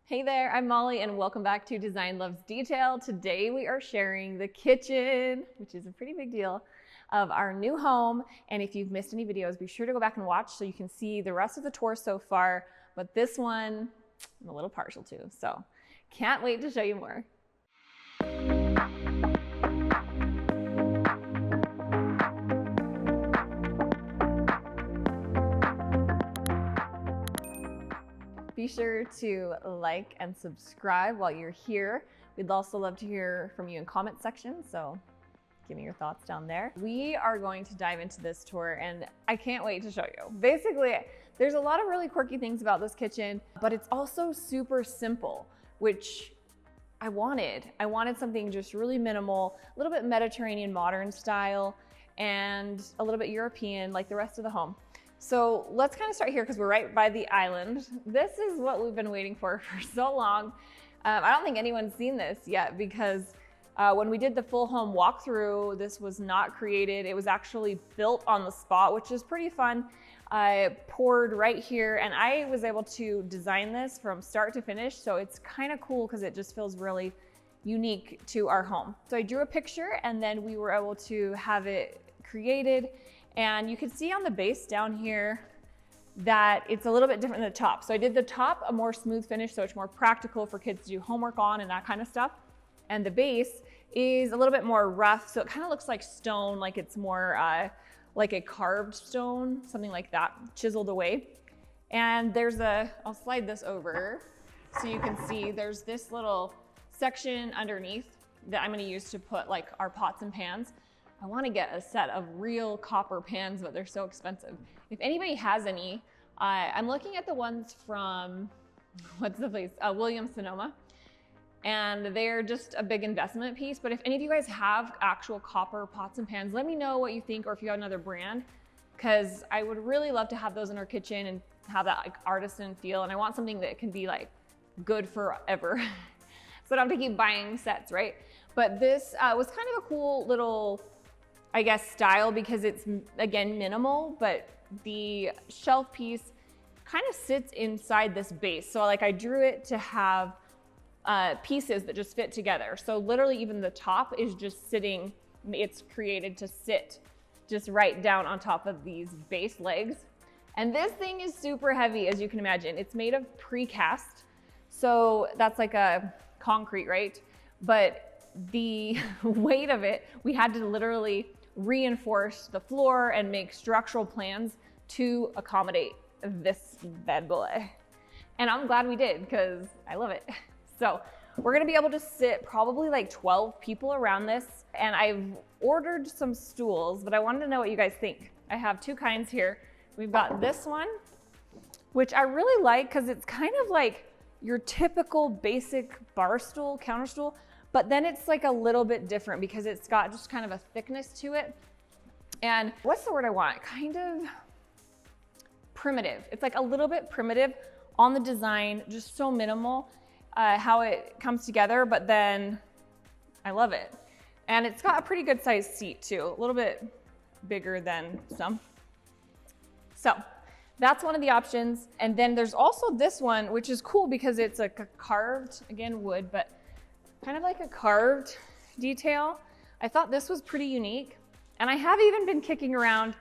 Hey there, I'm Molly and welcome back to Design Loves Detail. Today we are sharing the kitchen, which is a pretty big deal, of our new home. And if you've missed any videos, be sure to go back and watch so you can see the rest of the tour so far. But this one, I'm a little partial to, so can't wait to show you more. Be sure to like and subscribe while you're here. We'd also love to hear from you in comment section, so give me your thoughts down there. We are going to dive into this tour and I can't wait to show you. Basically, there's a lot of really quirky things about this kitchen, but it's also super simple, which I wanted. I wanted something just really minimal, a little bit Mediterranean modern style, and a little bit European like the rest of the home. So let's kind of start here because we're right by the island. This is what we've been waiting for so long. I don't think anyone's seen this yet because when we did the full home walkthrough, this was not created. It was actually built on the spot, which is pretty fun. I poured right here and I was able to design this from start to finish. So it's kind of cool because it just feels really unique to our home. So I drew a picture and then we were able to have it created. And you can see on the base down here that it's a little bit different than the top. So I did the top a more smooth finish, so it's more practical for kids to do homework on and that kind of stuff. And the base is a little bit more rough, so it kind of looks like stone, like it's more like a carved stone, something like that, chiseled away. And there's I'll slide this over so you can see there's this little section underneath that I'm gonna use to put like our pots and pans. I want to get a set of real copper pans, but they're so expensive. If anybody has any, I'm looking at the ones from, what's the place? Williams-Sonoma. And they're just a big investment piece. But if any of you guys have actual copper pots and pans, let me know what you think or if you have another brand, because I would really love to have those in our kitchen and have that like artisan feel. And I want something that can be like good forever. So I don't have to keep buying sets, right? But this was kind of a cool little, I guess, style because it's, again, minimal, but the shelf piece kind of sits inside this base. So like I drew it to have pieces that just fit together. So literally even the top is just sitting, it's created to sit just right down on top of these base legs. And this thing is super heavy, as you can imagine. It's made of precast. So that's like a concrete, right? But the weight of it, we had to literally reinforce the floor and make structural plans to accommodate this bad boy. And I'm glad we did because I love it. So we're gonna be able to sit probably like 12 people around this. And I've ordered some stools, but I wanted to know what you guys think. I have two kinds here. We've got this one, which I really like because it's kind of like your typical basic bar stool, counter stool, but then it's like a little bit different because it's got just kind of a thickness to it. And what's the word I want? Kind of primitive. It's like a little bit primitive on the design, just so minimal how it comes together, but then I love it. And it's got a pretty good sized seat too, a little bit bigger than some. So that's one of the options. And then there's also this one, which is cool because it's like a carved, again, wood, but kind of like a carved detail. I thought this was pretty unique. And I have even been kicking around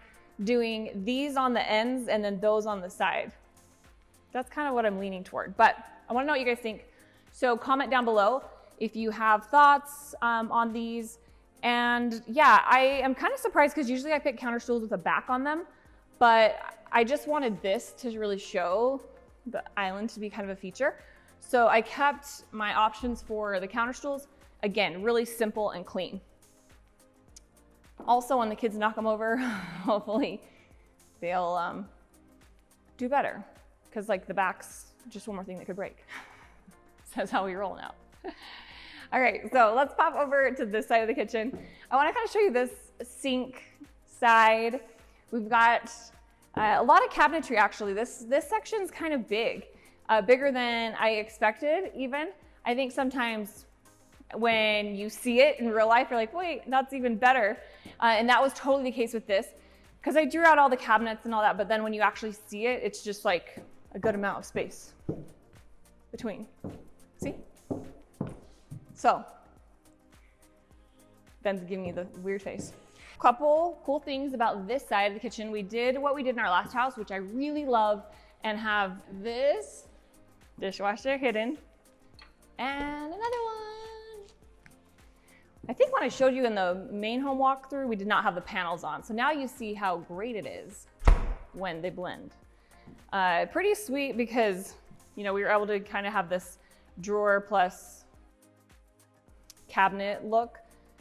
doing these on the ends and then those on the side. That's kind of what I'm leaning toward, but I wanna know what you guys think. So comment down below if you have thoughts on these. And yeah, I am kind of surprised because usually I pick counter stools with a back on them, but I just wanted this to really show the island to be kind of a feature. So I kept my options for the counter stools, again, really simple and clean. Also, when the kids knock them over, hopefully they'll do better because like the back's just one more thing that could break. So that's how we roll now. All right, so let's pop over to this side of the kitchen. I wanna kind of show you this sink side. We've got a lot of cabinetry actually. This section's kind of big. Bigger than I expected even. I think sometimes when you see it in real life, you're like, wait, that's even better. And that was totally the case with this because I drew out all the cabinets and all that, but then when you actually see it, it's just like a good amount of space. between. See? So, Ben's giving me the weird face. Couple cool things about this side of the kitchen. We did what we did in our last house, which I really love, and have this dishwasher hidden, and another one. I think when I showed you in the main home walkthrough, we did not have the panels on. So now you see how great it is when they blend. Pretty sweet because, you know, we were able to kind of have this drawer plus cabinet look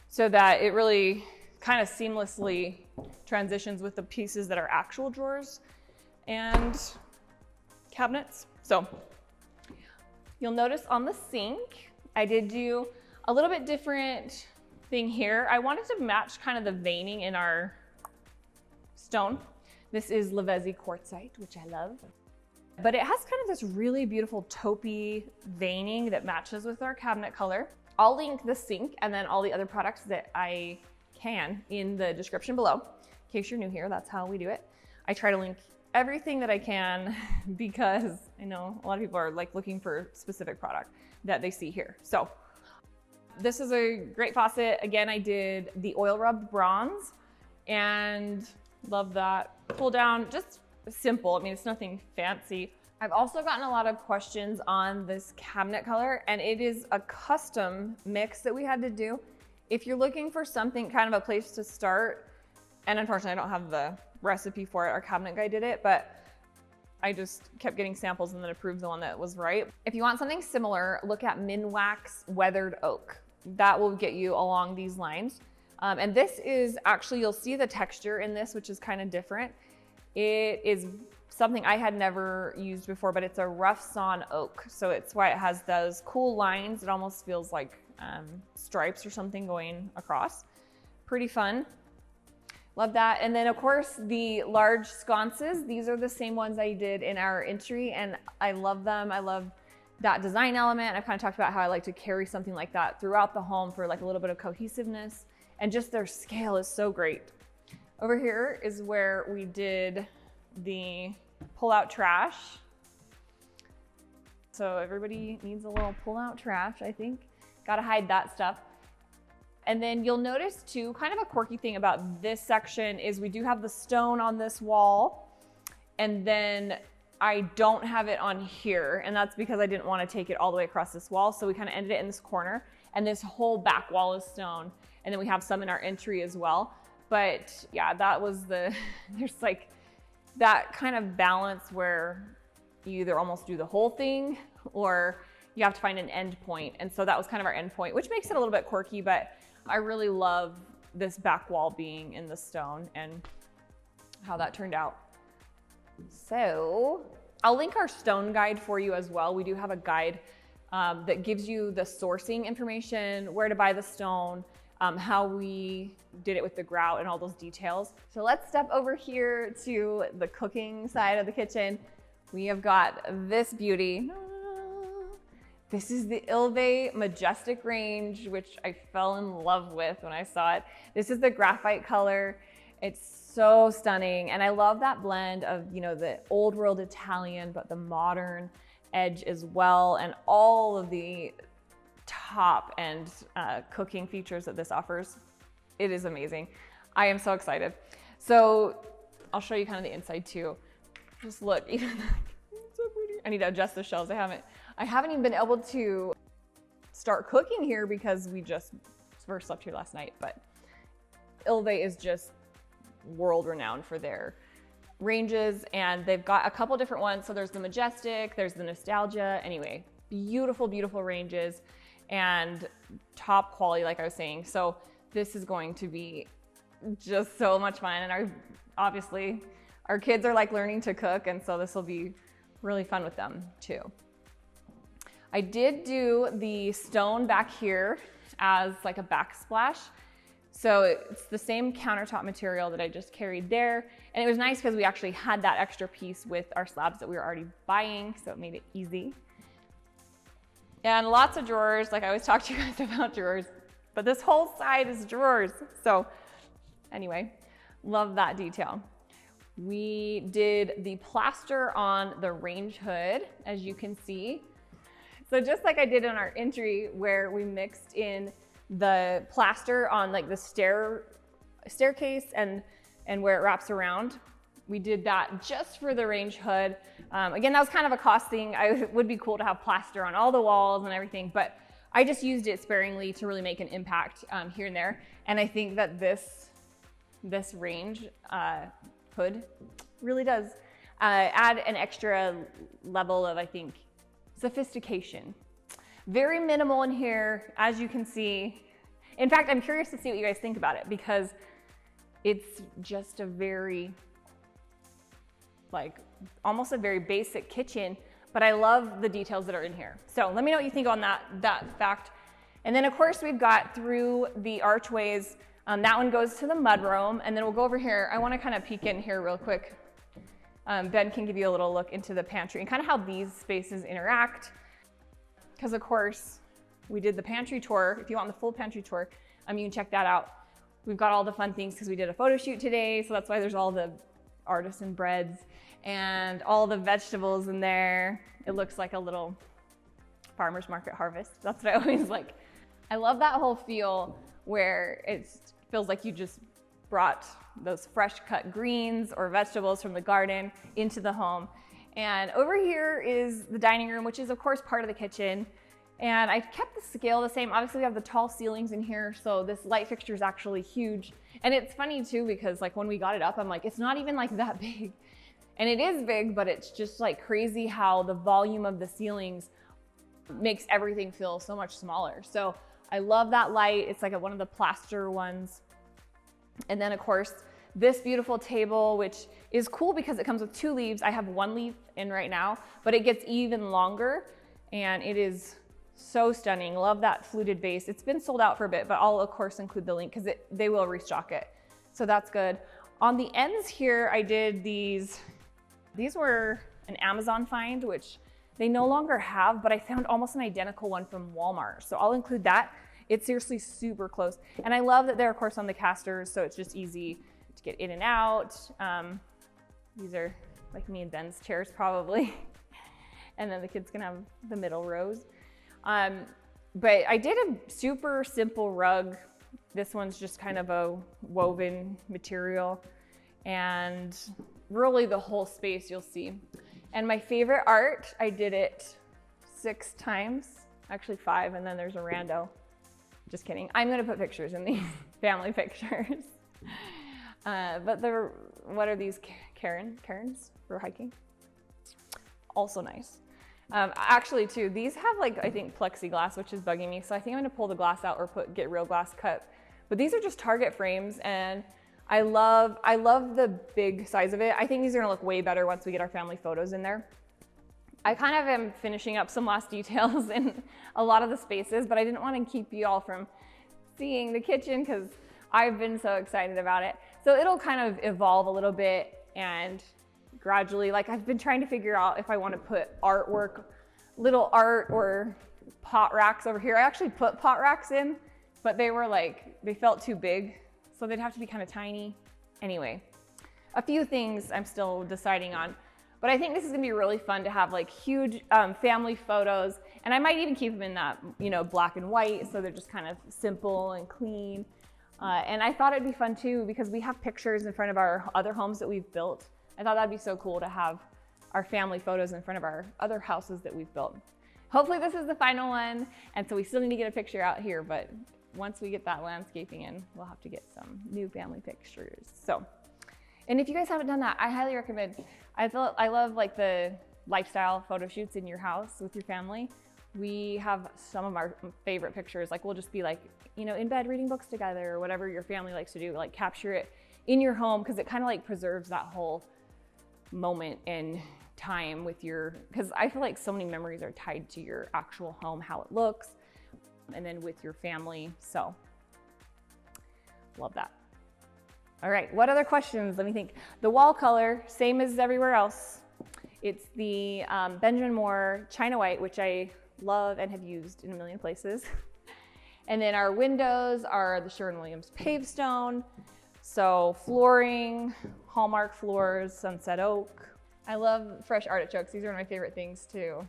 so that it really kind of seamlessly transitions with the pieces that are actual drawers and cabinets. So you'll notice on the sink, I did do a little bit different thing here. I wanted to match kind of the veining in our stone. This is Lavezzi quartzite, which I love. But it has kind of this really beautiful taupey veining that matches with our cabinet color. I'll link the sink and then all the other products that I can in the description below. In case you're new here, that's how we do it. I try to link everything that I can because I know a lot of people are like looking for specific product that they see here. So this is a great faucet. Again, I did the oil rubbed bronze and love that. Pull down, just simple. I mean, it's nothing fancy. I've also gotten a lot of questions on this cabinet color, and it is a custom mix that we had to do. If you're looking for something, kind of a place to start, and unfortunately I don't have the recipe for it, our cabinet guy did it, but I just kept getting samples and then approved the one that was right. If you want something similar, look at Minwax Weathered Oak. That will get you along these lines. And this is actually, you'll see the texture in this, which is kind of different. It is something I had never used before, but it's a rough sawn oak. So it's why it has those cool lines. It almost feels like stripes or something going across. Pretty fun. Love that. And then of course the large sconces, these are the same ones I did in our entry and I love them. I love that design element. I've kind of talked about how I like to carry something like that throughout the home for like a little bit of cohesiveness, and just their scale is so great. Over here is where we did the pull-out trash. So everybody needs a little pull-out trash, I think. Gotta hide that stuff. And then you'll notice too, kind of a quirky thing about this section is we do have the stone on this wall, and then I don't have it on here, and that's because I didn't want to take it all the way across this wall. So we kind of ended it in this corner, and this whole back wall is stone. And then we have some in our entry as well. But yeah, that was there's like that kind of balance where you either almost do the whole thing or you have to find an end point. And so that was kind of our end point, which makes it a little bit quirky, but I really love this back wall being in the stone and how that turned out. So I'll link our stone guide for you as well. We do have a guide that gives you the sourcing information, where to buy the stone, how we did it with the grout and all those details. So let's step over here to the cooking side of the kitchen. We have got this beauty. This is the Ilve Majestic range, which I fell in love with when I saw it. This is the graphite color. It's so stunning. And I love that blend of, you know, the old world Italian, but the modern edge as well. And all of the top end cooking features that this offers. It is amazing. I am so excited. So I'll show you kind of the inside too. Just look, even it's so pretty. I need to adjust the shelves. I haven't even been able to start cooking here because we just first slept here last night, but Ilve is just world renowned for their ranges, and they've got a couple different ones. So there's the Majestic, there's the Nostalgia. Anyway, beautiful, beautiful ranges and top quality, like I was saying. So this is going to be just so much fun. And obviously our kids are like learning to cook, and so this will be really fun with them too. I did do the stone back here as like a backsplash. So it's the same countertop material that I just carried there. And it was nice because we actually had that extra piece with our slabs that we were already buying, so it made it easy. And lots of drawers, like I always talk to you guys about drawers, but this whole side is drawers. So anyway, love that detail. We did the plaster on the range hood, as you can see. So just like I did in our entry where we mixed in the plaster on like the staircase and where it wraps around, we did that just for the range hood. Again, that was kind of a cost thing. It would be cool to have plaster on all the walls and everything, but I just used it sparingly to really make an impact here and there. And I think that this range hood really does add an extra level of, I think, sophistication. Very minimal in here, as you can see. In fact, I'm curious to see what you guys think about it because it's just a very, like, almost a very basic kitchen, but I love the details that are in here. So let me know what you think on that fact. And then of course we've got through the archways, that one goes to the mudroom, and then we'll go over here. I wanna kind of peek in here real quick. Ben can give you a little look into the pantry and kind of how these spaces interact. Because of course, we did the pantry tour. If you want the full pantry tour, you can check that out. We've got all the fun things because we did a photo shoot today, so that's why there's all the artisan breads and all the vegetables in there. It looks like a little farmer's market harvest. That's what I always like. I love that whole feel where it feels like you just brought those fresh cut greens or vegetables from the garden into the home. And over here is the dining room, which is of course part of the kitchen. And I've kept the scale the same. Obviously we have the tall ceilings in here, so this light fixture is actually huge. And it's funny too, because like when we got it up, I'm like, it's not even like that big. And it is big, but it's just like crazy how the volume of the ceilings makes everything feel so much smaller. So I love that light. It's like one of the plaster ones. And then of course, this beautiful table, which is cool because it comes with 2 leaves. I have 1 leaf in right now, but it gets even longer and it is so stunning. Love that fluted base. It's been sold out for a bit, but I'll of course include the link because they will restock it. So that's good. On the ends here, I did these were an Amazon find, which they no longer have, but I found almost an identical one from Walmart. So I'll include that. It's seriously super close. And I love that they're of course on the casters, so it's just easy to get in and out. These are like me and Ben's chairs probably. And then the kids can have the middle rows. But I did a super simple rug. This one's just kind of a woven material. And really the whole space you'll see. And my favorite art, I did it 6 times, actually 5, and then there's a rando. Just kidding. I'm gonna put pictures in these family pictures. But what are these cairns for hiking? Also nice. Actually too, these have like, I think plexiglass, which is bugging me. So I think I'm gonna pull the glass out or get real glass cut. But these are just Target frames and I love the big size of it. I think these are gonna look way better once we get our family photos in there. I kind of am finishing up some last details in a lot of the spaces, but I didn't want to keep you all from seeing the kitchen because I've been so excited about it. So it'll kind of evolve a little bit and gradually, like I've been trying to figure out if I want to put artwork, little art or pot racks over here. I actually put pot racks in, but they were like, they felt too big. So they'd have to be kind of tiny. Anyway, a few things I'm still deciding on. But I think this is gonna be really fun to have like huge family photos. And I might even keep them in that, black and white. So they're just kind of simple and clean. And I thought it'd be fun too, because we have pictures in front of our other homes that we've built. I thought that'd be so cool to have our family photos in front of our other houses that we've built. Hopefully this is the final one. And so we still need to get a picture out here, but once we get that landscaping in, we'll have to get some new family pictures. So, and if you guys haven't done that, I highly recommend. I love like the lifestyle photo shoots in your house with your family. We have some of our favorite pictures. Like we'll just be like, in bed reading books together or whatever your family likes to do, like capture it in your home because it kind of like preserves that whole moment and time with because I feel like so many memories are tied to your actual home, how it looks, and then with your family. So love that. All right, what other questions? Let me think. The wall color, same as everywhere else. It's the Benjamin Moore China White, which I love and have used in a million places. And then our windows are the Sherwin-Williams Pavestone. So flooring, Hallmark floors, sunset oak. I love fresh artichokes. These are my favorite things to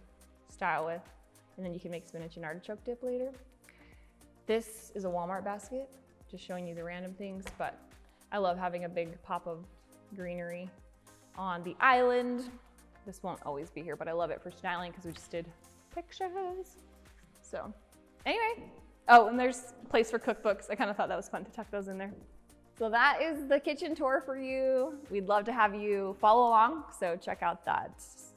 style with. and then you can make spinach and artichoke dip later. This is a Walmart basket, just showing you the random things, but I love having a big pop of greenery on the island. This won't always be here, but I love it for styling because we just did pictures. So anyway, oh, and there's a place for cookbooks. I kind of thought that was fun to tuck those in there. So that is the kitchen tour for you. We'd love to have you follow along. So check out that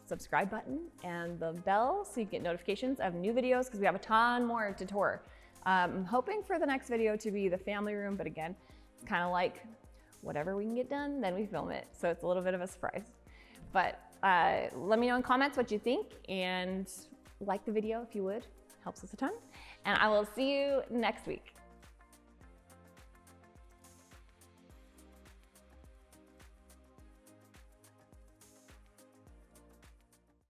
subscribe button and the bell so you get notifications of new videos because we have a ton more to tour. I'm hoping for the next video to be the family room, but again, it's kind of like whatever we can get done, then we film it. So it's a little bit of a surprise. But let me know in comments what you think and like the video if you would. Helps us a ton. And I will see you next week.